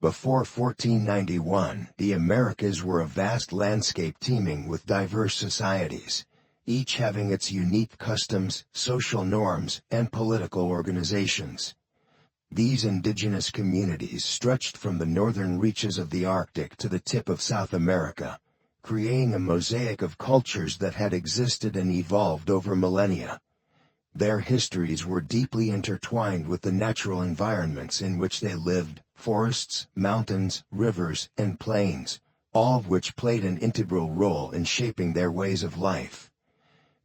Before 1491, the Americas were a vast landscape teeming with diverse societies, each having its unique customs, social norms, and political organizations. These indigenous communities stretched from the northern reaches of the Arctic to the tip of South America, creating a mosaic of cultures that had existed and evolved over millennia. Their histories were deeply intertwined with the natural environments in which they lived: forests, mountains, rivers, and plains, all of which played an integral role in shaping their ways of life.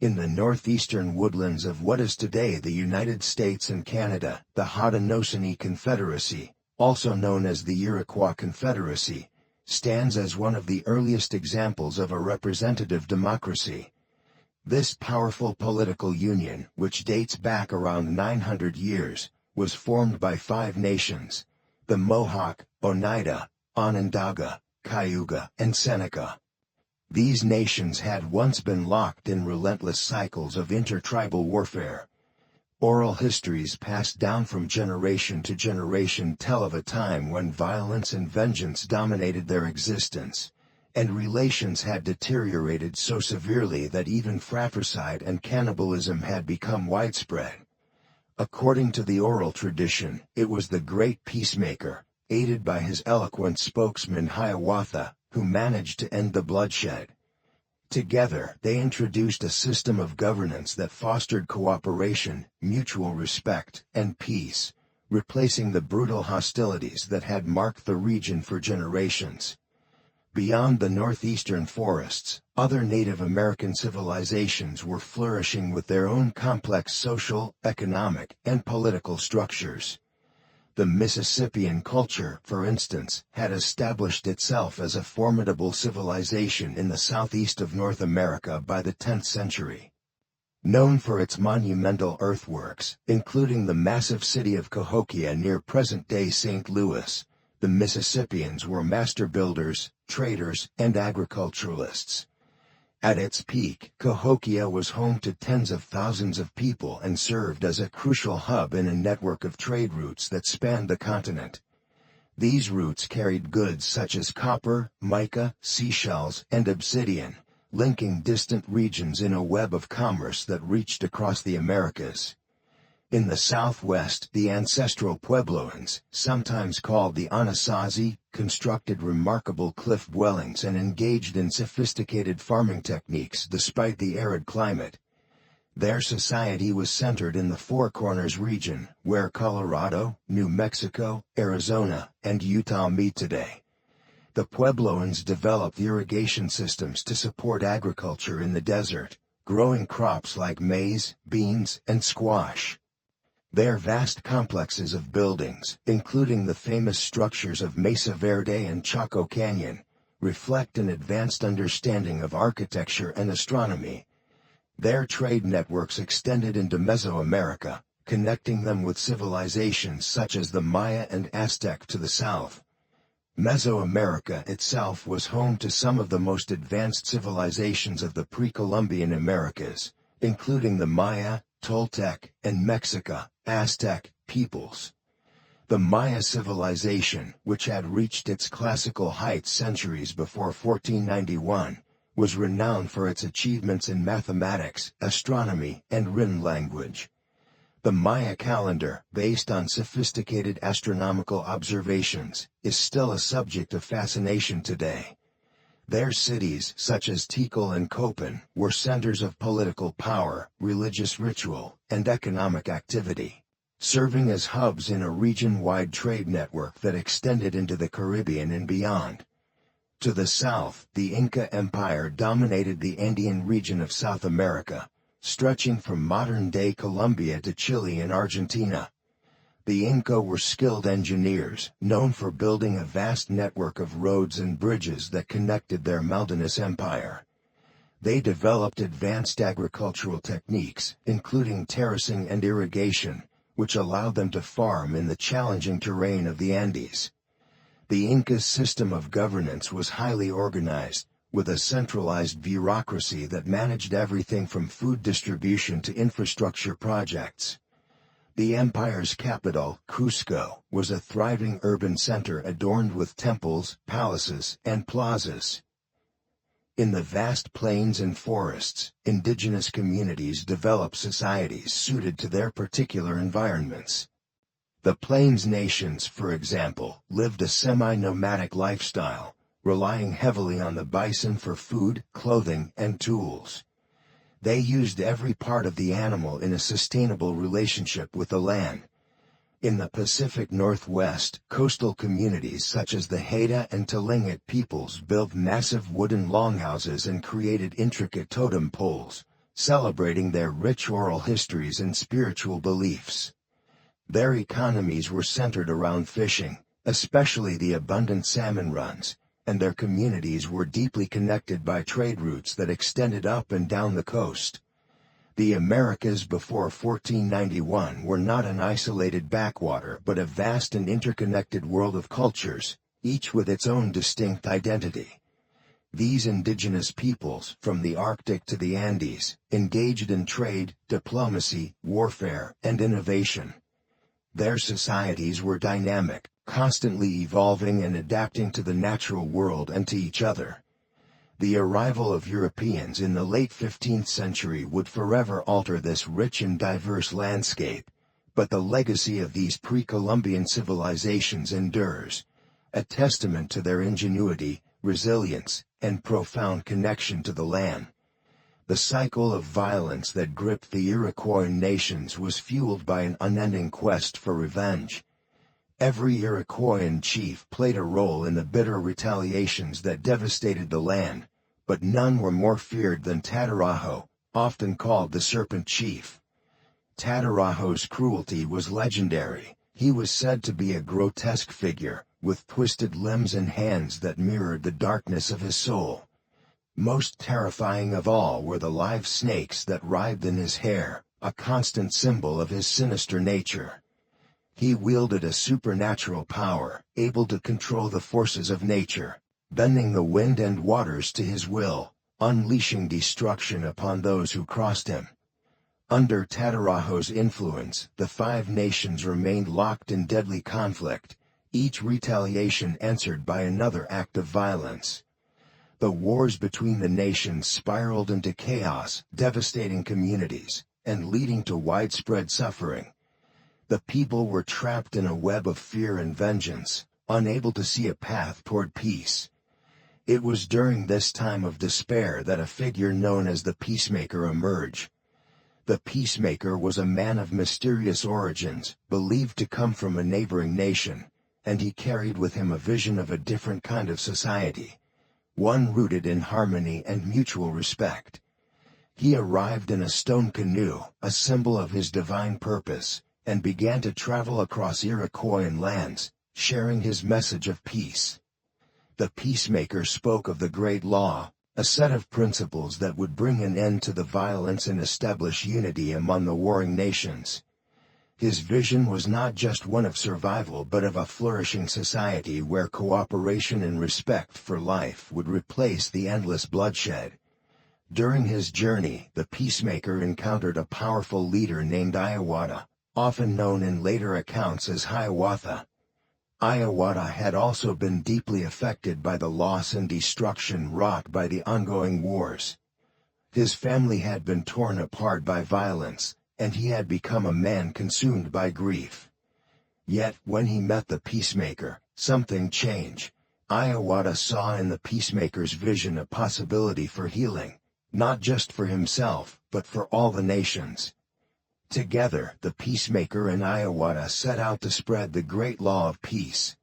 In the northeastern woodlands of what is today the United States and Canada, the Haudenosaunee Confederacy, also known as the Iroquois Confederacy, stands as one of the earliest examples of a representative democracy. This powerful political union, which dates back around 900 years, was formed by 5 nations: the Mohawk, Oneida, Onondaga, Cayuga, and Seneca. These nations had once been locked in relentless cycles of intertribal warfare. Oral histories passed down from generation to generation tell of a time when violence and vengeance dominated their existence, and relations had deteriorated so severely that even fratricide and cannibalism had become widespread. According to the oral tradition, it was the great peacemaker, aided by his eloquent spokesman Hiawatha, who managed to end the bloodshed. Together, they introduced a system of governance that fostered cooperation, mutual respect, and peace, replacing the brutal hostilities that had marked the region for generations. Beyond the northeastern forests, other Native American civilizations were flourishing with their own complex social, economic, and political structures. The Mississippian culture, for instance, had established itself as a formidable civilization in the southeast of North America by the 10th century. Known for its monumental earthworks, including the massive city of Cahokia near present-day St. Louis, the Mississippians were master builders, traders, and agriculturalists. At its peak, Cahokia was home to tens of thousands of people and served as a crucial hub in a network of trade routes that spanned the continent. These routes carried goods such as copper, mica, seashells, and obsidian, linking distant regions in a web of commerce that reached across the Americas. In the southwest, the ancestral Puebloans, sometimes called the Anasazi, constructed remarkable cliff dwellings and engaged in sophisticated farming techniques despite the arid climate. Their society was centered in the Four Corners region, where Colorado, New Mexico, Arizona, and Utah meet today. The Puebloans developed irrigation systems to support agriculture in the desert, growing crops like maize, beans, and squash. Their vast complexes of buildings, including the famous structures of Mesa Verde and Chaco Canyon, reflect an advanced understanding of architecture and astronomy. Their trade networks extended into Mesoamerica, connecting them with civilizations such as the Maya and Aztec to the south. Mesoamerica itself was home to some of the most advanced civilizations of the pre-Columbian Americas, including the Maya, Toltec, and Mexica, Aztec, peoples. The Maya civilization, which had reached its classical heights centuries before 1491, was renowned for its achievements in mathematics, astronomy, and written language. The Maya calendar, based on sophisticated astronomical observations, is still a subject of fascination today. Their cities, such as Tikal and Copan, were centers of political power, religious ritual, and economic activity, serving as hubs in a region-wide trade network that extended into the Caribbean and beyond. To the south, the Inca Empire dominated the Andean region of South America, stretching from modern-day Colombia to Chile and Argentina. The Inca were skilled engineers, known for building a vast network of roads and bridges that connected their mountainous empire. They developed advanced agricultural techniques, including terracing and irrigation, which allowed them to farm in the challenging terrain of the Andes. The Inca's system of governance was highly organized, with a centralized bureaucracy that managed everything from food distribution to infrastructure projects. The empire's capital, Cusco, was a thriving urban center adorned with temples, palaces, and plazas. In the vast plains and forests, indigenous communities developed societies suited to their particular environments. The Plains nations, for example, lived a semi-nomadic lifestyle, relying heavily on the bison for food, clothing, and tools. They used every part of the animal in a sustainable relationship with the land. In the Pacific Northwest, coastal communities such as the Haida and Tlingit peoples built massive wooden longhouses and created intricate totem poles, celebrating their rich oral histories and spiritual beliefs. Their economies were centered around fishing, especially the abundant salmon runs, and their communities were deeply connected by trade routes that extended up and down the coast. The Americas before 1491 were not an isolated backwater but a vast and interconnected world of cultures, each with its own distinct identity. These indigenous peoples, from the Arctic to the Andes, engaged in trade, diplomacy, warfare, and innovation. Their societies were dynamic, constantly evolving and adapting to the natural world and to each other. The arrival of Europeans in the late 15th century would forever alter this rich and diverse landscape, but the legacy of these pre-Columbian civilizations endures, a testament to their ingenuity, resilience, and profound connection to the land. The cycle of violence that gripped the Iroquois nations was fueled by an unending quest for revenge. Every Iroquoian chief played a role in the bitter retaliations that devastated the land, but none were more feared than Tatarajo, often called the Serpent Chief. Tatarajo's cruelty was legendary. He was said to be a grotesque figure, with twisted limbs and hands that mirrored the darkness of his soul. Most terrifying of all were the live snakes that writhed in his hair, a constant symbol of his sinister nature. He wielded a supernatural power, able to control the forces of nature, bending the wind and waters to his will, unleashing destruction upon those who crossed him. Under Tatarajo's influence, the five nations remained locked in deadly conflict, each retaliation answered by another act of violence. The wars between the nations spiraled into chaos, devastating communities, and leading to widespread suffering. The people were trapped in a web of fear and vengeance, unable to see a path toward peace. It was during this time of despair that a figure known as the Peacemaker emerged. The Peacemaker was a man of mysterious origins, believed to come from a neighboring nation, and he carried with him a vision of a different kind of society, one rooted in harmony and mutual respect. He arrived in a stone canoe, a symbol of his divine purpose, and began to travel across Iroquoian lands, sharing his message of peace. The Peacemaker spoke of the Great Law, a set of principles that would bring an end to the violence and establish unity among the warring nations. His vision was not just one of survival but of a flourishing society where cooperation and respect for life would replace the endless bloodshed. During his journey, the Peacemaker encountered a powerful leader named Hiawatha, often known in later accounts as Hiawatha. Hiawatha had also been deeply affected by the loss and destruction wrought by the ongoing wars. His family had been torn apart by violence, and he had become a man consumed by grief. Yet, when he met the Peacemaker, something changed. Hiawatha saw in the Peacemaker's vision a possibility for healing, not just for himself, but for all the nations. Together, the Peacemaker and Hiawatha set out to spread the great law of peace.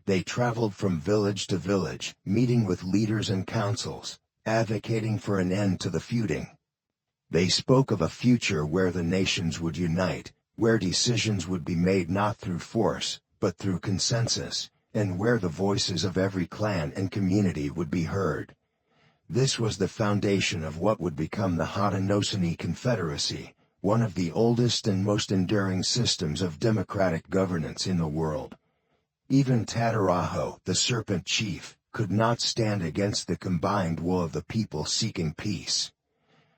They traveled from village to village, meeting with leaders and councils, advocating for an end to the feuding. They spoke of a future where the nations would unite, where decisions would be made not through force, but through consensus, and where the voices of every clan and community would be heard. This was the foundation of what would become the Haudenosaunee Confederacy, one of the oldest and most enduring systems of democratic governance in the world. Even Tatarajo, the Serpent Chief, could not stand against the combined will of the people seeking peace.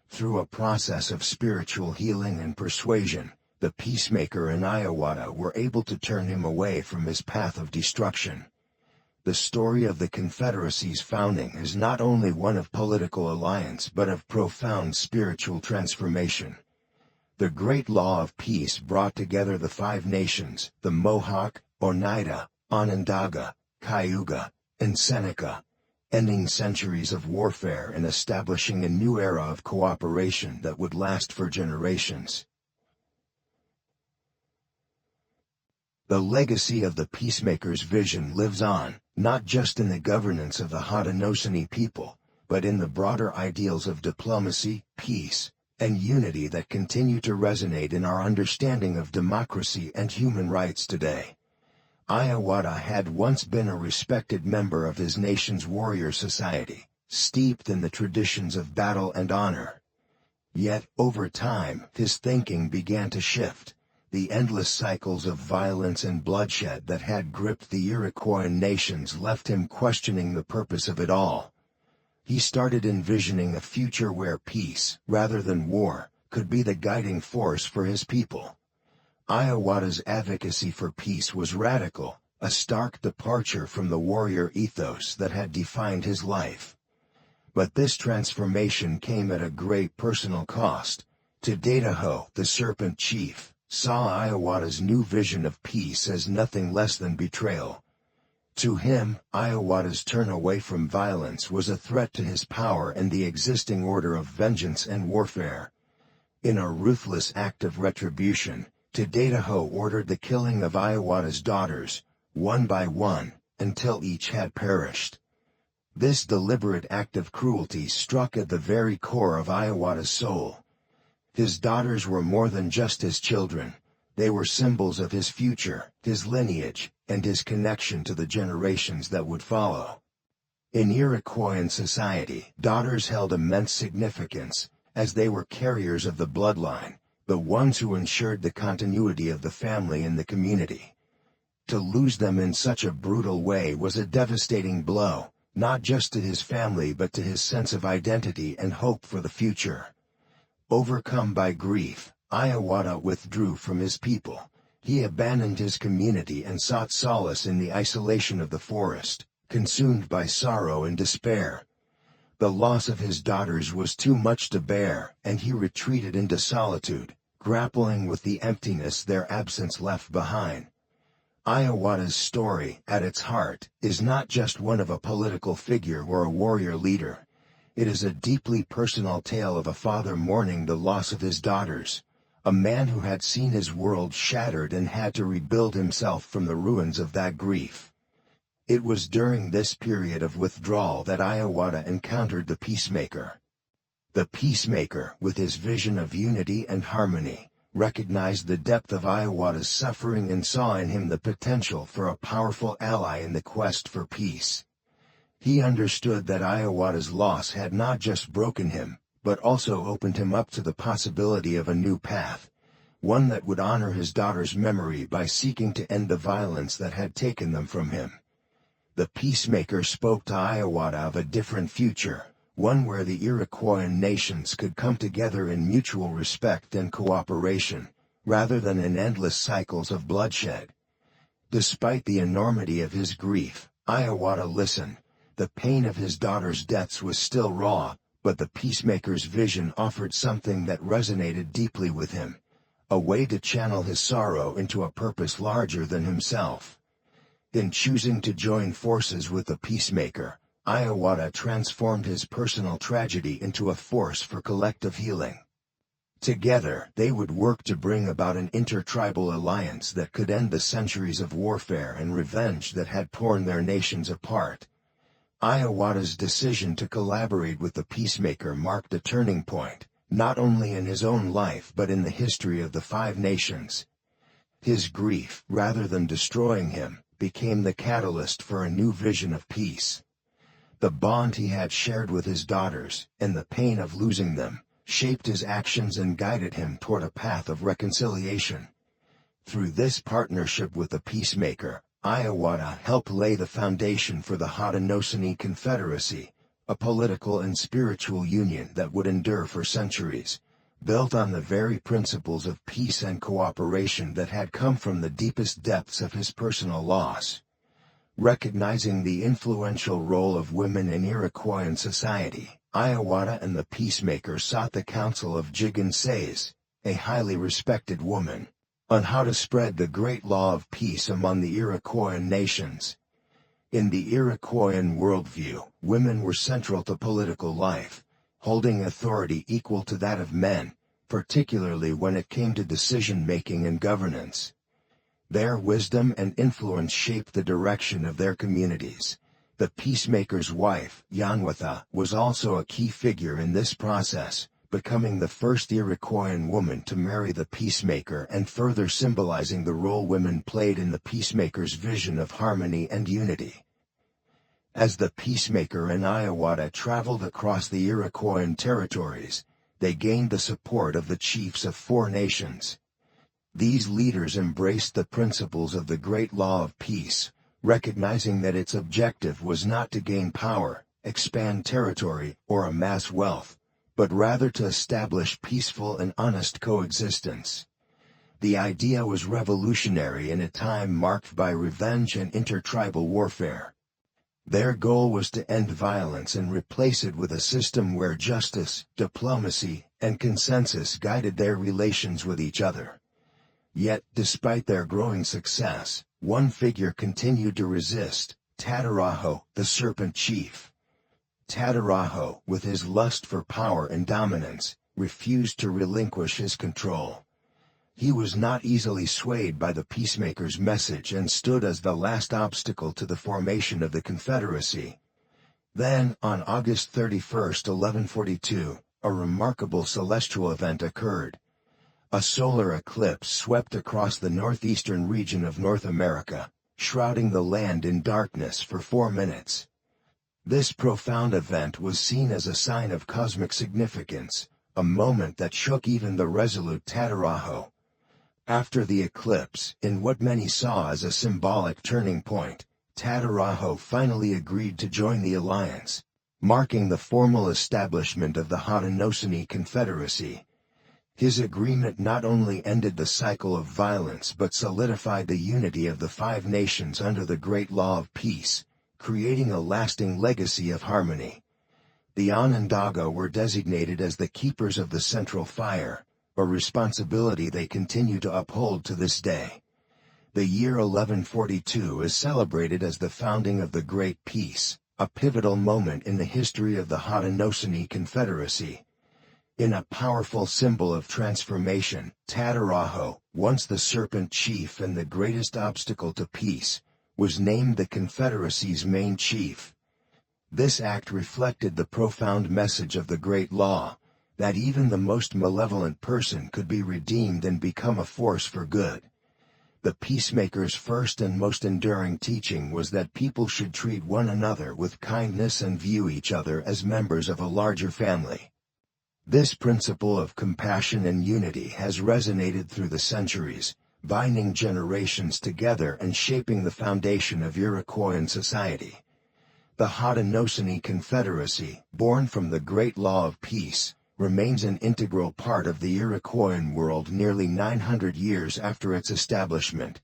Through a process of spiritual healing and persuasion, The peacemaker and Hiawatha were able to turn him away from his path of destruction. The story of the Confederacy's founding is not only one of political alliance but of profound spiritual transformation. The Great Law of Peace brought together the five nations, the Mohawk, Oneida, Onondaga, Cayuga, and Seneca, ending centuries of warfare and establishing a new era of cooperation that would last for generations. The legacy of the Peacemaker's vision lives on, not just in the governance of the Haudenosaunee people, but in the broader ideals of diplomacy, peace, and unity that continue to resonate in our understanding of democracy and human rights today. Hiawatha had once been a respected member of his nation's warrior society, steeped in the traditions of battle and honor. Yet, over time, his thinking began to shift. The endless cycles of violence and bloodshed that had gripped the Iroquoian nations left him questioning the purpose of it all. He started envisioning a future where peace, rather than war, could be the guiding force for his people. Hiawatha's advocacy for peace was radical, a stark departure from the warrior ethos that had defined his life. But this transformation came at a great personal cost. Tadataho, the Serpent Chief, saw Hiawatha's new vision of peace as nothing less than betrayal. To him, Hiawatha's turn away from violence was a threat to his power and the existing order of vengeance and warfare. In a ruthless act of retribution, Tadataho ordered the killing of Hiawatha's daughters, one by one, until each had perished. This deliberate act of cruelty struck at the very core of Hiawatha's soul. His daughters were more than just his children. They were symbols of his future, his lineage, and his connection to the generations that would follow. In Iroquoian society, daughters held immense significance, as they were carriers of the bloodline, the ones who ensured the continuity of the family and the community. To lose them in such a brutal way was a devastating blow, not just to his family but to his sense of identity and hope for the future. Overcome by grief, Hiawatha withdrew from his people. He abandoned his community and sought solace in the isolation of the forest, consumed by sorrow and despair. The loss of his daughters was too much to bear, and he retreated into solitude, grappling with the emptiness their absence left behind. Hiawatha's story, at its heart, is not just one of a political figure or a warrior leader. It is a deeply personal tale of a father mourning the loss of his daughters, a man who had seen his world shattered and had to rebuild himself from the ruins of that grief. It was during this period of withdrawal that Hiawatha encountered the Peacemaker. The Peacemaker, with his vision of unity and harmony, recognized the depth of Hiawatha's suffering and saw in him the potential for a powerful ally in the quest for peace. He understood that Hiawatha's loss had not just broken him, but also opened him up to the possibility of a new path, one that would honor his daughter's memory by seeking to end the violence that had taken them from him. The Peacemaker spoke to Hiawatha of a different future, one where the Iroquoian nations could come together in mutual respect and cooperation, rather than in endless cycles of bloodshed. Despite the enormity of his grief, Hiawatha listened. The pain of his daughters' deaths was still raw, but the Peacemaker's vision offered something that resonated deeply with him, a way to channel his sorrow into a purpose larger than himself. In choosing to join forces with the Peacemaker, Hiawatha transformed his personal tragedy into a force for collective healing. Together, they would work to bring about an intertribal alliance that could end the centuries of warfare and revenge that had torn their nations apart. Hiawatha's decision to collaborate with the Peacemaker marked a turning point, not only in his own life but in the history of the five nations. His grief, rather than destroying him, became the catalyst for a new vision of peace. The bond he had shared with his daughters, and the pain of losing them, shaped his actions and guided him toward a path of reconciliation. Through this partnership with the Peacemaker, Hiawatha helped lay the foundation for the Haudenosaunee Confederacy, a political and spiritual union that would endure for centuries, built on the very principles of peace and cooperation that had come from the deepest depths of his personal loss. Recognizing the influential role of women in Iroquoian society, Hiawatha and the peacemaker sought the counsel of Jigen Sais, a highly respected woman, on how to spread the great law of peace among the Iroquoian nations. In the Iroquoian worldview, women were central to political life, holding authority equal to that of men, particularly when it came to decision-making and governance. Their wisdom and influence shaped the direction of their communities. The peacemaker's wife, Yanwatha, was also a key figure in this process, becoming the first Iroquoian woman to marry the peacemaker and further symbolizing the role women played in the peacemaker's vision of harmony and unity. As the peacemaker and Hiawatha traveled across the Iroquoian territories, they gained the support of the chiefs of 4 nations. These leaders embraced the principles of the Great Law of Peace, recognizing that its objective was not to gain power, expand territory, or amass wealth, but rather to establish peaceful and honest coexistence. The idea was revolutionary in a time marked by revenge and intertribal warfare. Their goal was to end violence and replace it with a system where justice, diplomacy, and consensus guided their relations with each other. Yet, despite their growing success, one figure continued to resist: Tataraho, the Serpent Chief. Tataraho, with his lust for power and dominance, refused to relinquish his control. He was not easily swayed by the peacemaker's message and stood as the last obstacle to the formation of the Confederacy. Then, on August 31, 1142, a remarkable celestial event occurred. A solar eclipse swept across the northeastern region of North America, shrouding the land in darkness for 4 minutes. This profound event was seen as a sign of cosmic significance, a moment that shook even the resolute Tataraho. After the eclipse, in what many saw as a symbolic turning point, Tataraho finally agreed to join the alliance, marking the formal establishment of the Haudenosaunee Confederacy. His agreement not only ended the cycle of violence but solidified the unity of the 5 nations under the Great Law of Peace, creating a lasting legacy of harmony. The Onondaga were designated as the keepers of the central fire, a responsibility they continue to uphold to this day. The year 1142 is celebrated as the founding of the Great Peace, a pivotal moment in the history of the Haudenosaunee Confederacy. In a powerful symbol of transformation, Tataraho, once the Serpent Chief and the greatest obstacle to peace, was named the Confederacy's main chief. This act reflected the profound message of the Great Law, that even the most malevolent person could be redeemed and become a force for good. The peacemaker's first and most enduring teaching was that people should treat one another with kindness and view each other as members of a larger family. This principle of compassion and unity has resonated through the centuries, binding generations together and shaping the foundation of Iroquoian society. The Haudenosaunee Confederacy, born from the Great Law of Peace, remains an integral part of the Iroquoian world nearly 900 years after its establishment.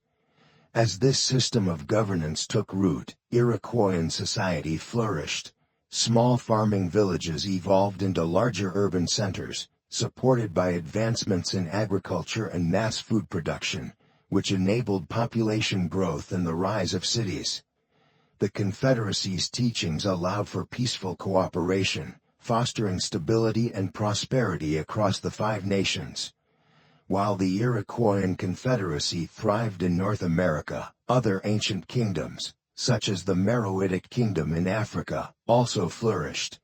As this system of governance took root, Iroquoian society flourished. Small farming villages evolved into larger urban centers, supported by advancements in agriculture and mass food production, which enabled population growth and the rise of cities. The Confederacy's teachings allowed for peaceful cooperation, fostering stability and prosperity across the 5 nations. While the Iroquoian Confederacy thrived in North America, other ancient kingdoms, such as the Meroitic Kingdom in Africa, also flourished.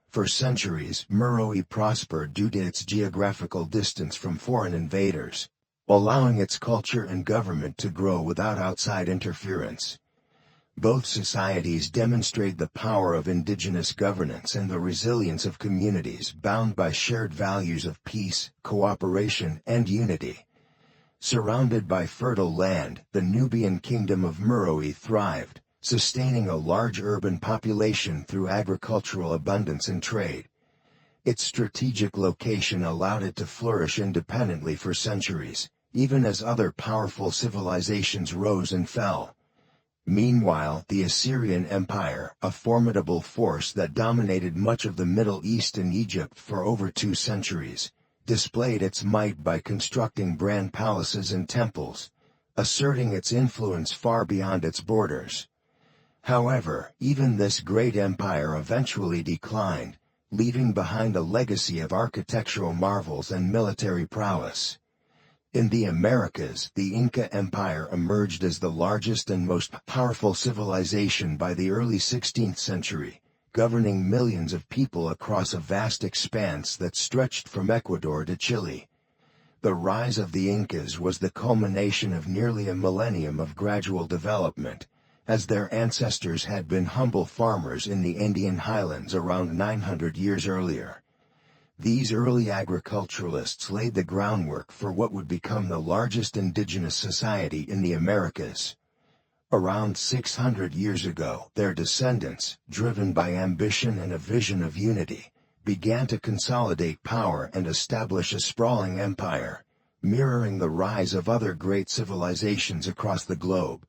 For centuries, Meroe prospered due to its geographical distance from foreign invaders, allowing its culture and government to grow without outside interference. Both societies demonstrate the power of indigenous governance and the resilience of communities bound by shared values of peace, cooperation, and unity. Surrounded by fertile land, the Nubian kingdom of Meroe thrived, sustaining a large urban population through agricultural abundance and trade. Its strategic location allowed it to flourish independently for centuries, even as other powerful civilizations rose and fell. Meanwhile, the Assyrian Empire, a formidable force that dominated much of the Middle East and Egypt for over 2 centuries, displayed its might by constructing grand palaces and temples, asserting its influence far beyond its borders. However, even this great empire eventually declined, leaving behind a legacy of architectural marvels and military prowess. In the Americas, the Inca Empire emerged as the largest and most powerful civilization by the early 16th century, governing millions of people across a vast expanse that stretched from Ecuador to Chile. The rise of the Incas was the culmination of nearly a millennium of gradual development, as their ancestors had been humble farmers in the Andean highlands around 900 years earlier. These early agriculturalists laid the groundwork for what would become the largest indigenous society in the Americas. Around 600 years ago, their descendants, driven by ambition and a vision of unity, began to consolidate power and establish a sprawling empire, mirroring the rise of other great civilizations across the globe.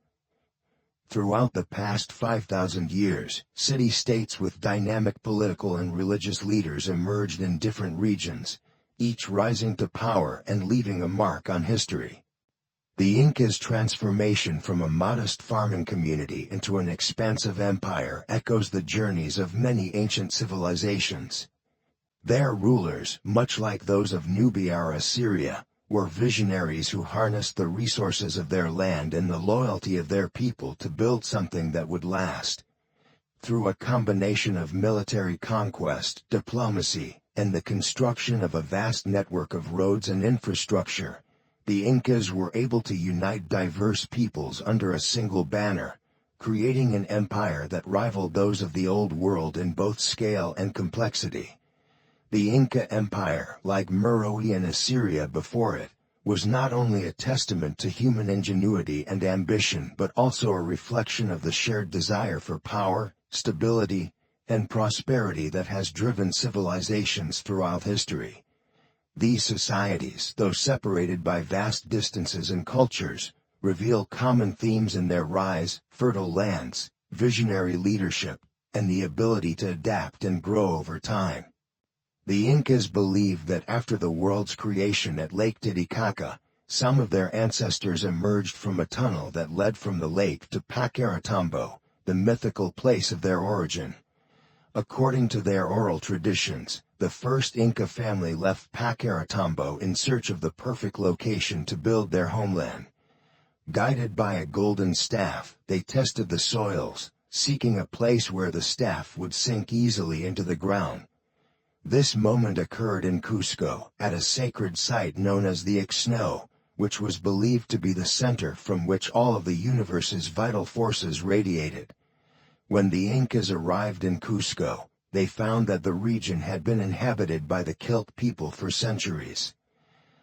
Throughout the past 5,000 years, city-states with dynamic political and religious leaders emerged in different regions, each rising to power and leaving a mark on history. The Incas' transformation from a modest farming community into an expansive empire echoes the journeys of many ancient civilizations. Their rulers, much like those of Nubia or Assyria, were visionaries who harnessed the resources of their land and the loyalty of their people to build something that would last. Through a combination of military conquest, diplomacy, and the construction of a vast network of roads and infrastructure, the Incas were able to unite diverse peoples under a single banner, creating an empire that rivaled those of the Old World in both scale and complexity. The Inca Empire, like Meroe and Assyria before it, was not only a testament to human ingenuity and ambition but also a reflection of the shared desire for power, stability, and prosperity that has driven civilizations throughout history. These societies, though separated by vast distances and cultures, reveal common themes in their rise: fertile lands, visionary leadership, and the ability to adapt and grow over time. The Incas believed that after the world's creation at Lake Titicaca, some of their ancestors emerged from a tunnel that led from the lake to Paccaratambo, the mythical place of their origin. According to their oral traditions, the first Inca family left Paccaratambo in search of the perfect location to build their homeland. Guided by a golden staff, they tested the soils, seeking a place where the staff would sink easily into the ground. This moment occurred in Cusco, at a sacred site known as the Ixno, which was believed to be the center from which all of the universe's vital forces radiated. When the Incas arrived in Cusco, they found that the region had been inhabited by the Kilt people for centuries.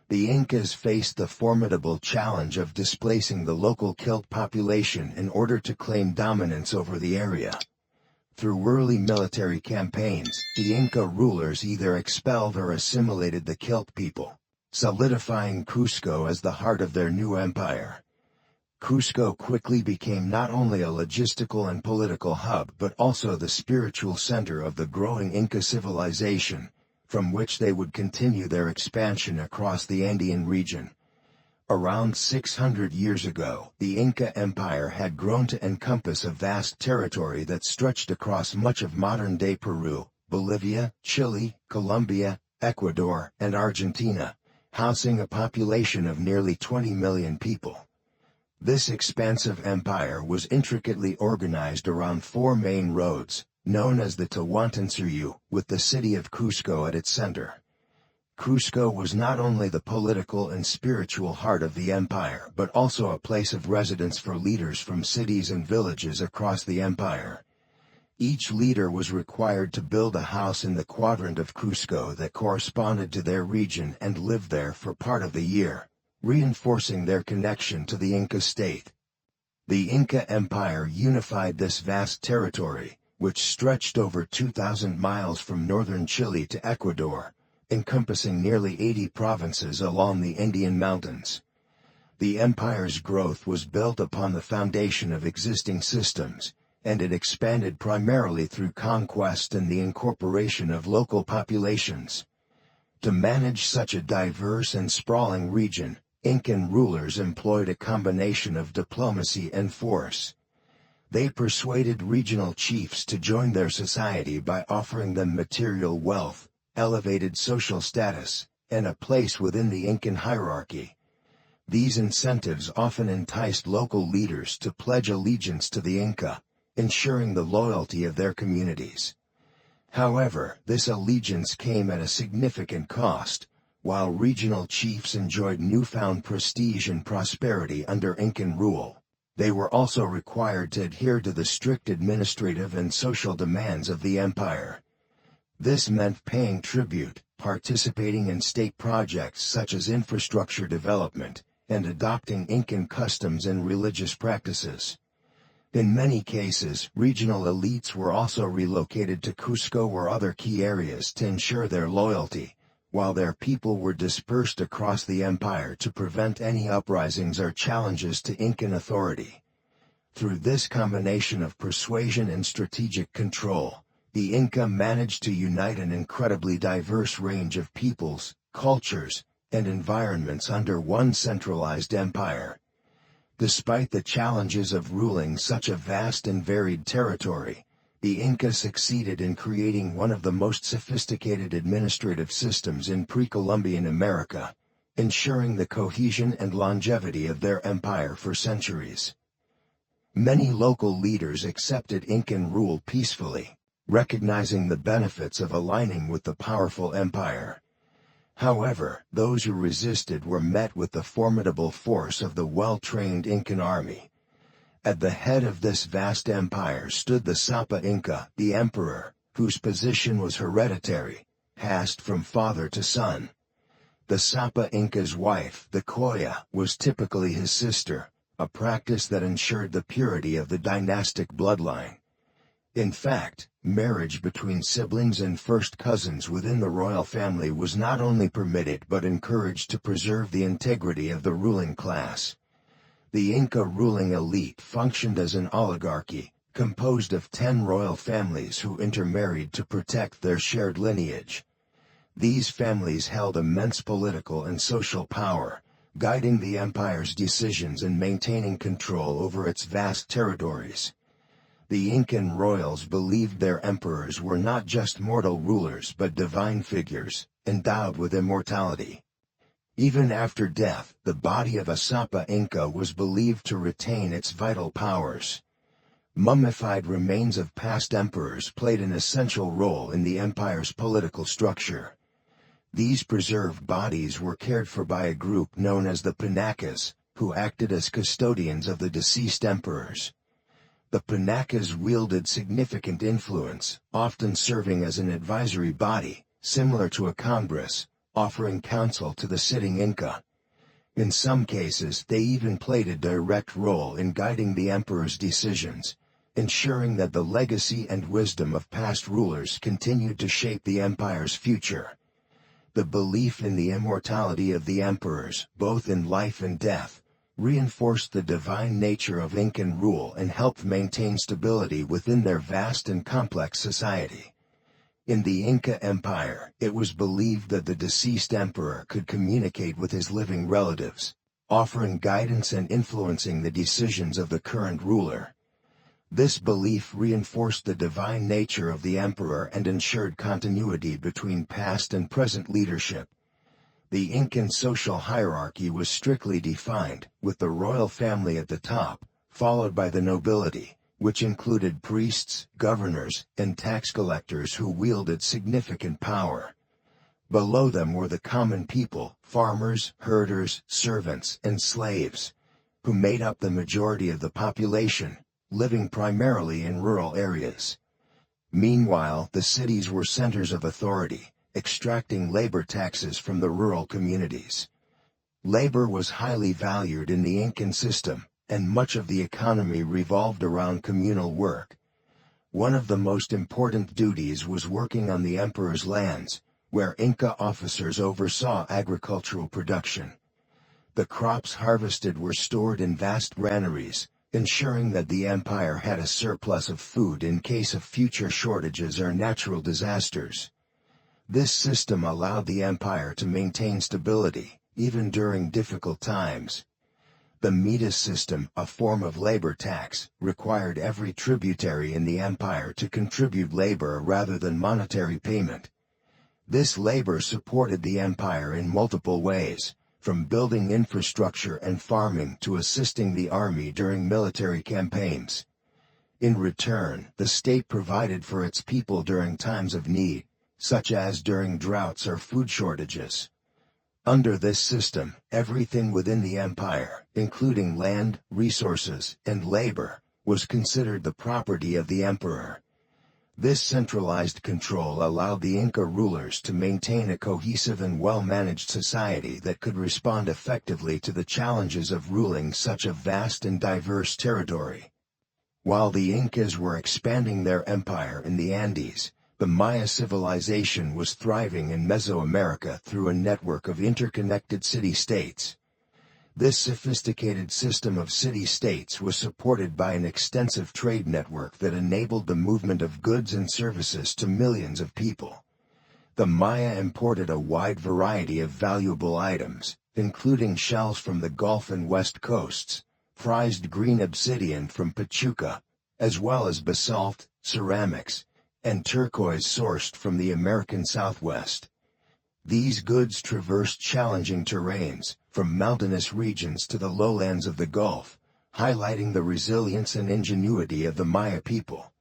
The Incas faced the formidable challenge of displacing the local Kilt population in order to claim dominance over the area. Through early military campaigns, the Inca rulers either expelled or assimilated the Kilt people, solidifying Cusco as the heart of their new empire. Cusco quickly became not only a logistical and political hub but also the spiritual center of the growing Inca civilization, from which they would continue their expansion across the Andean region. Around 600 years ago, the Inca Empire had grown to encompass a vast territory that stretched across much of modern-day Peru, Bolivia, Chile, Colombia, Ecuador, and Argentina, housing a population of nearly 20 million people. This expansive empire was intricately organized around 4 main roads, known as the Tawantinsuyu, with the city of Cusco at its center. Cusco was not only the political and spiritual heart of the empire but also a place of residence for leaders from cities and villages across the empire. Each leader was required to build a house in the quadrant of Cusco that corresponded to their region and live there for part of the year, reinforcing their connection to the Inca state. The Inca Empire unified this vast territory, which stretched over 2,000 miles from northern Chile to Ecuador, encompassing nearly 80 provinces along the Andean Mountains. The empire's growth was built upon the foundation of existing systems, and it expanded primarily through conquest and the incorporation of local populations. To manage such a diverse and sprawling region, Incan rulers employed a combination of diplomacy and force. They persuaded regional chiefs to join their society by offering them material wealth, elevated social status, and a place within the Incan hierarchy. These incentives often enticed local leaders to pledge allegiance to the Inca, ensuring the loyalty of their communities. However, this allegiance came at a significant cost. While regional chiefs enjoyed newfound prestige and prosperity under Incan rule, they were also required to adhere to the strict administrative and social demands of the empire. This meant paying tribute, participating in state projects such as infrastructure development, and adopting Incan customs and religious practices. In many cases, regional elites were also relocated to Cusco or other key areas to ensure their loyalty, while their people were dispersed across the empire to prevent any uprisings or challenges to Incan authority. Through this combination of persuasion and strategic control, the Inca managed to unite an incredibly diverse range of peoples, cultures, and environments under one centralized empire. Despite the challenges of ruling such a vast and varied territory, the Inca succeeded in creating one of the most sophisticated administrative systems in pre-Columbian America, ensuring the cohesion and longevity of their empire for centuries. Many local leaders accepted Incan rule peacefully, recognizing the benefits of aligning with the powerful empire. However, those who resisted were met with the formidable force of the well-trained Incan army. At the head of this vast empire stood the Sapa Inca, the emperor, whose position was hereditary, passed from father to son. The Sapa Inca's wife, the Coya, was typically his sister, a practice that ensured the purity of the dynastic bloodline. In fact, marriage between siblings and first cousins within the royal family was not only permitted but encouraged to preserve the integrity of the ruling class. The Inca ruling elite functioned as an oligarchy, composed of 10 royal families who intermarried to protect their shared lineage. These families held immense political and social power, guiding the empire's decisions and maintaining control over its vast territories. The Incan royals believed their emperors were not just mortal rulers but divine figures, endowed with immortality. Even after death, the body of a Sapa Inca was believed to retain its vital powers. Mummified remains of past emperors played an essential role in the empire's political structure. These preserved bodies were cared for by a group known as the Panacas, who acted as custodians of the deceased emperors. The Panacas wielded significant influence, often serving as an advisory body, similar to a congress, offering counsel to the sitting Inca. In some cases, they even played a direct role in guiding the emperor's decisions, ensuring that the legacy and wisdom of past rulers continued to shape the empire's future. The belief in the immortality of the emperors, both in life and death, reinforced the divine nature of Incan rule and helped maintain stability within their vast and complex society. In the Inca Empire, it was believed that the deceased emperor could communicate with his living relatives, offering guidance and influencing the decisions of the current ruler. This belief reinforced the divine nature of the emperor and ensured continuity between past and present leadership. The Incan social hierarchy was strictly defined, with the royal family at the top, followed by the nobility, which included priests, governors, and tax collectors who wielded significant power. Below them were the common people, farmers, herders, servants, and slaves, who made up the majority of the population, living primarily in rural areas. Meanwhile, the cities were centers of authority, extracting labor taxes from the rural communities. Labor was highly valued in the Incan system, and much of the economy revolved around communal work. One of the most important duties was working on the emperor's lands, where Inca officers oversaw agricultural production. The crops harvested were stored in vast granaries, ensuring that the empire had a surplus of food in case of future shortages or natural disasters. This system allowed the empire to maintain stability, even during difficult times. The mitas system, a form of labor tax, required every tributary in the empire to contribute labor rather than monetary payment. This labor supported the empire in multiple ways, from building infrastructure and farming to assisting the army during military campaigns. In return, the state provided for its people during times of need, such as during droughts or food shortages. Under this system, everything within the empire, including land, resources, and labor, was considered the property of the emperor. This centralized control allowed the Inca rulers to maintain a cohesive and well-managed society that could respond effectively to the challenges of ruling such a vast and diverse territory. While the Incas were expanding their empire in the Andes, the Maya civilization was thriving in Mesoamerica through a network of interconnected city-states. This sophisticated system of city-states was supported by an extensive trade network that enabled the movement of goods and services to millions of people. The Maya imported a wide variety of valuable items, including shells from the Gulf and West coasts, prized green obsidian from Pachuca, as well as basalt, ceramics, and turquoise sourced from the American Southwest. These goods traversed challenging terrains, from mountainous regions to the lowlands of the Gulf, highlighting the resilience and ingenuity of the Maya people.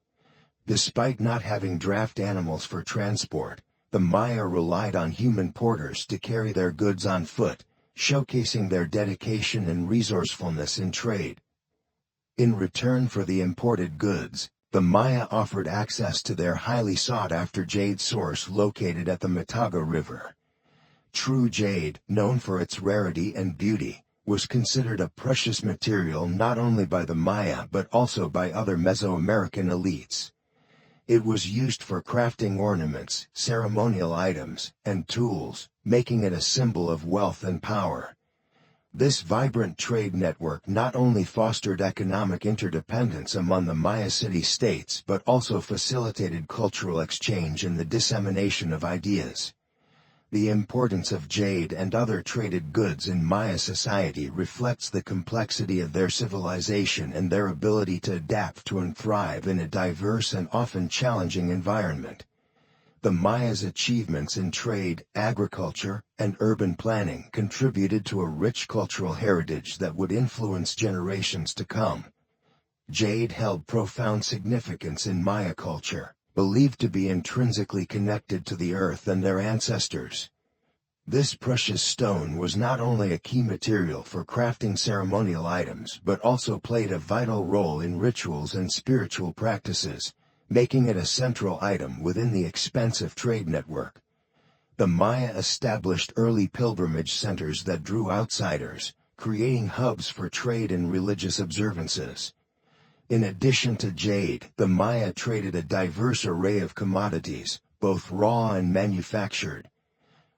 Despite not having draft animals for transport, the Maya relied on human porters to carry their goods on foot, showcasing their dedication and resourcefulness in trade. In return for the imported goods, the Maya offered access to their highly sought-after jade source located at the Mataga River. True jade, known for its rarity and beauty, was considered a precious material not only by the Maya but also by other Mesoamerican elites. It was used for crafting ornaments, ceremonial items, and tools, making it a symbol of wealth and power. This vibrant trade network not only fostered economic interdependence among the Maya city-states but also facilitated cultural exchange and the dissemination of ideas. The importance of jade and other traded goods in Maya society reflects the complexity of their civilization and their ability to adapt to and thrive in a diverse and often challenging environment. The Mayas' achievements in trade, agriculture, and urban planning contributed to a rich cultural heritage that would influence generations to come. Jade held profound significance in Maya culture, believed to be intrinsically connected to the earth and their ancestors. This precious stone was not only a key material for crafting ceremonial items but also played a vital role in rituals and spiritual practices, making it a central item within the expansive trade network. The Maya established early pilgrimage centers that drew outsiders, creating hubs for trade and religious observances. In addition to jade, the Maya traded a diverse array of commodities, both raw and manufactured.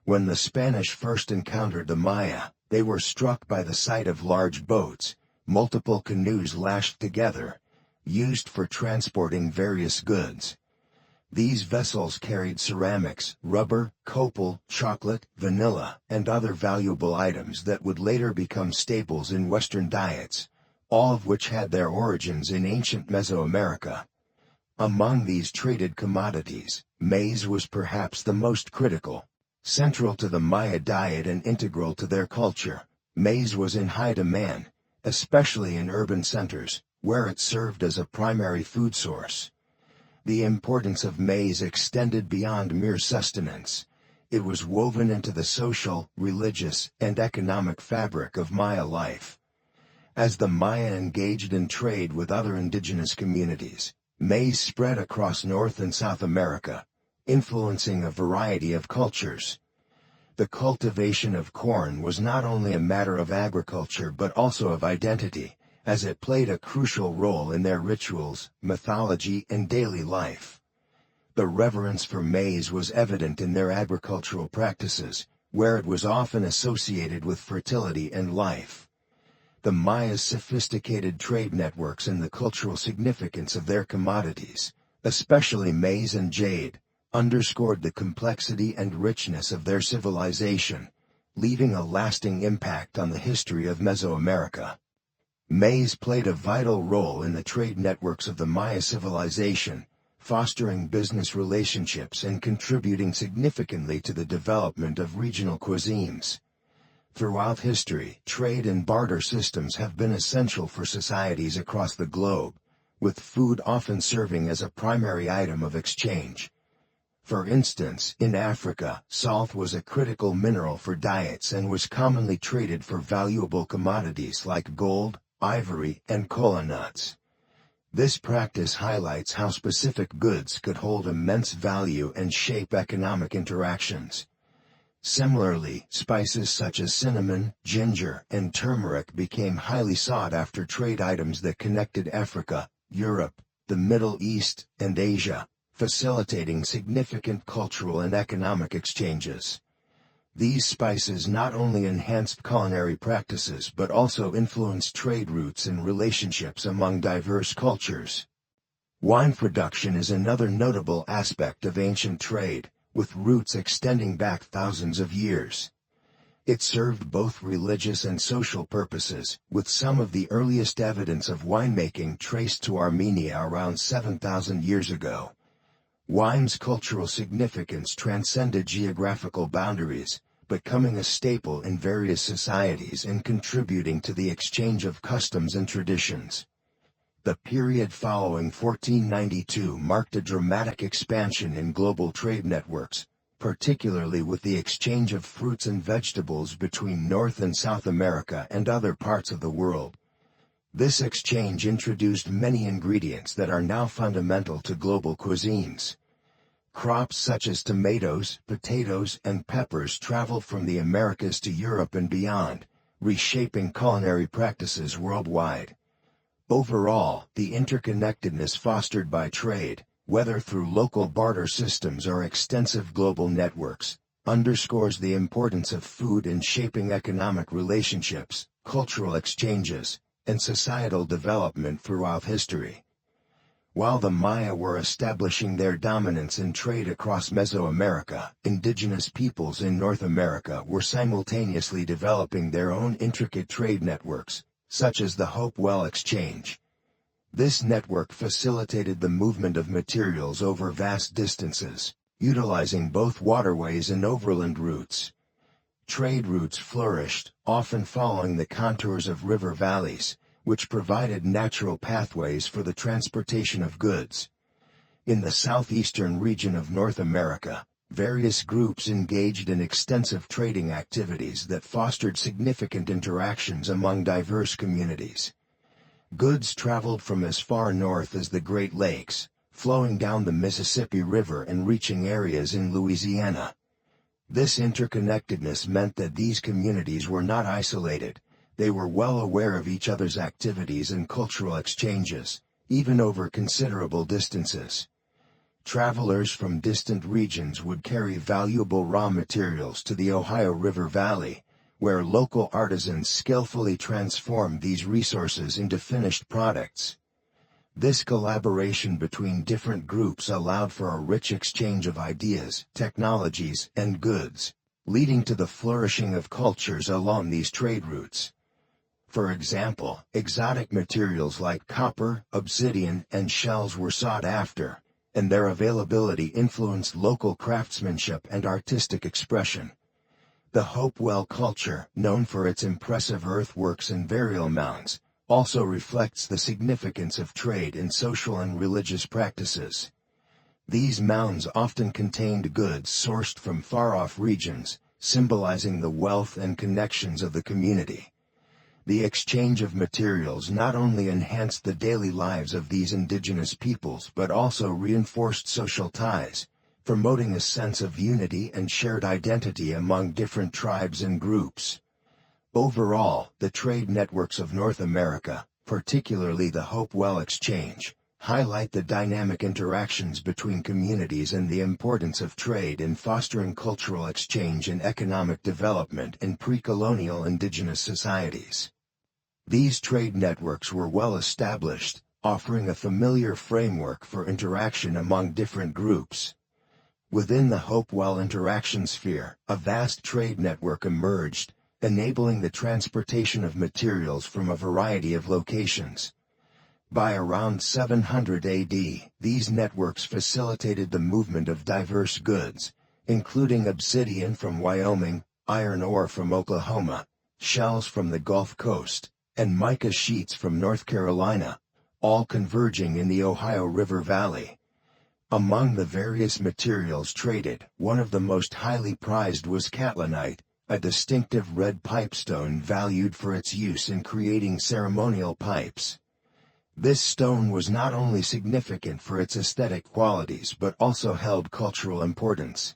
When the Spanish first encountered the Maya, they were struck by the sight of large boats, multiple canoes lashed together, used for transporting various goods. These vessels carried ceramics, rubber, copal, chocolate, vanilla, and other valuable items that would later become staples in Western diets, all of which had their origins in ancient Mesoamerica. Among these traded commodities, maize was perhaps the most critical. Central to the Maya diet and integral to their culture, maize was in high demand, especially in urban centers, where it served as a primary food source. The importance of maize extended beyond mere sustenance. It was woven into the social, religious, and economic fabric of Maya life. As the Maya engaged in trade with other indigenous communities, maize spread across North and South America, influencing a variety of cultures. The cultivation of corn was not only a matter of agriculture but also of identity, as it played a crucial role in their rituals, mythology, and daily life. The reverence for maize was evident in their agricultural practices, where it was often associated with fertility and life. The Mayas' sophisticated trade networks and the cultural significance of their commodities, especially maize and jade, underscored the complexity and richness of their civilization, leaving a lasting impact on the history of Mesoamerica. Maize played a vital role in the trade networks of the Maya civilization, fostering business relationships and contributing significantly to the development of regional cuisines. Throughout history, trade and barter systems have been essential for societies across the globe, with food often serving as a primary item of exchange. For instance, in Africa, salt was a critical mineral for diets and was commonly traded for valuable commodities like gold, ivory, and kola nuts. This practice highlights how specific goods could hold immense value and shape economic interactions. Similarly, spices such as cinnamon, ginger, and turmeric became highly sought-after trade items that connected Africa, Europe, the Middle East, and Asia, facilitating significant cultural and economic exchanges. These spices not only enhanced culinary practices but also influenced trade routes and relationships among diverse cultures. Wine production is another notable aspect of ancient trade, with roots extending back thousands of years. It served both religious and social purposes, with some of the earliest evidence of winemaking traced to Armenia around 7,000 years ago. Wine's cultural significance transcended geographical boundaries, becoming a staple in various societies and contributing to the exchange of customs and traditions. The period following 1492 marked a dramatic expansion in global trade networks, particularly with the exchange of fruits and vegetables between North and South America and other parts of the world. This exchange introduced many ingredients that are now fundamental to global cuisines. Crops such as tomatoes, potatoes, and peppers traveled from the Americas to Europe and beyond, reshaping culinary practices worldwide. Overall, the interconnectedness fostered by trade, whether through local barter systems or extensive global networks, underscores the importance of food in shaping economic relationships, cultural exchanges, and societal development throughout history. While the Maya were establishing their dominance in trade across Mesoamerica, indigenous peoples in North America were simultaneously developing their own intricate trade networks, such as the Hopewell Exchange. This network facilitated the movement of materials over vast distances, utilizing both waterways and overland routes. Trade routes flourished, often following the contours of river valleys, which provided natural pathways for the transportation of goods. In the southeastern region of North America, various groups engaged in extensive trading activities that fostered significant interactions among diverse communities. Goods traveled from as far north as the Great Lakes, flowing down the Mississippi River and reaching areas in Louisiana. This interconnectedness meant that these communities were not isolated. They were well aware of each other's activities and cultural exchanges, even over considerable distances. Travelers from distant regions would carry valuable raw materials to the Ohio River Valley, where local artisans skillfully transformed these resources into finished products. This collaboration between different groups allowed for a rich exchange of ideas, technologies, and goods, leading to the flourishing of cultures along these trade routes. For example, exotic materials like copper, obsidian, and shells were sought after, and their availability influenced local craftsmanship and artistic expression. The Hopewell culture, known for its impressive earthworks and burial mounds, also reflects the significance of trade in social and religious practices. These mounds often contained goods sourced from far-off regions, symbolizing the wealth and connections of the community. The exchange of materials not only enhanced the daily lives of these indigenous peoples but also reinforced social ties, promoting a sense of unity and shared identity among different tribes and groups. Overall, the trade networks of North America, particularly the Hopewell Exchange, highlight the dynamic interactions between communities and the importance of trade in fostering cultural exchange and economic development in pre-colonial indigenous societies. These trade networks were well established, offering a familiar framework for interaction among different groups. Within the Hopewell interaction sphere, a vast trade network emerged, enabling the transportation of materials from a variety of locations. By around 700 AD, these networks facilitated the movement of diverse goods, including obsidian from Wyoming, iron ore from Oklahoma, shells from the Gulf Coast, and mica sheets from North Carolina, all converging in the Ohio River Valley. Among the various materials traded, one of the most highly prized was catlinite, a distinctive red pipestone valued for its use in creating ceremonial pipes. This stone was not only significant for its aesthetic qualities but also held cultural importance.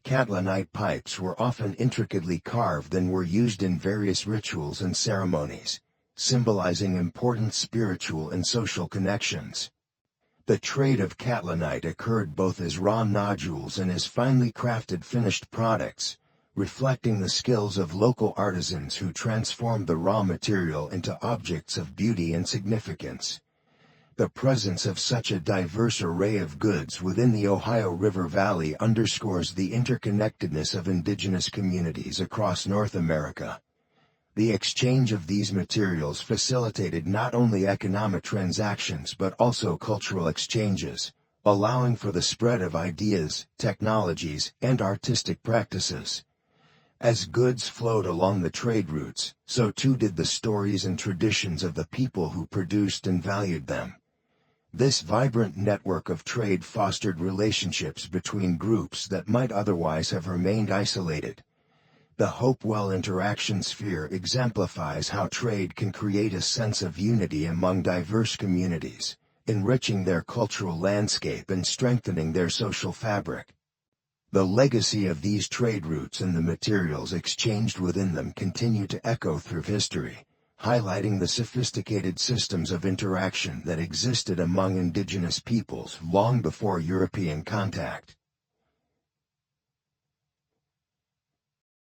Catlinite pipes were often intricately carved and were used in various rituals and ceremonies, symbolizing important spiritual and social connections. The trade of catlinite occurred both as raw nodules and as finely crafted finished products, reflecting the skills of local artisans who transformed the raw material into objects of beauty and significance. The presence of such a diverse array of goods within the Ohio River Valley underscores the interconnectedness of indigenous communities across North America. The exchange of these materials facilitated not only economic transactions but also cultural exchanges, allowing for the spread of ideas, technologies, and artistic practices. As goods flowed along the trade routes, so too did the stories and traditions of the people who produced and valued them. This vibrant network of trade fostered relationships between groups that might otherwise have remained isolated. The Hopewell interaction sphere exemplifies how trade can create a sense of unity among diverse communities, enriching their cultural landscape and strengthening their social fabric. The legacy of these trade routes and the materials exchanged within them continue to echo through history, highlighting the sophisticated systems of interaction that existed among indigenous peoples long before European contact.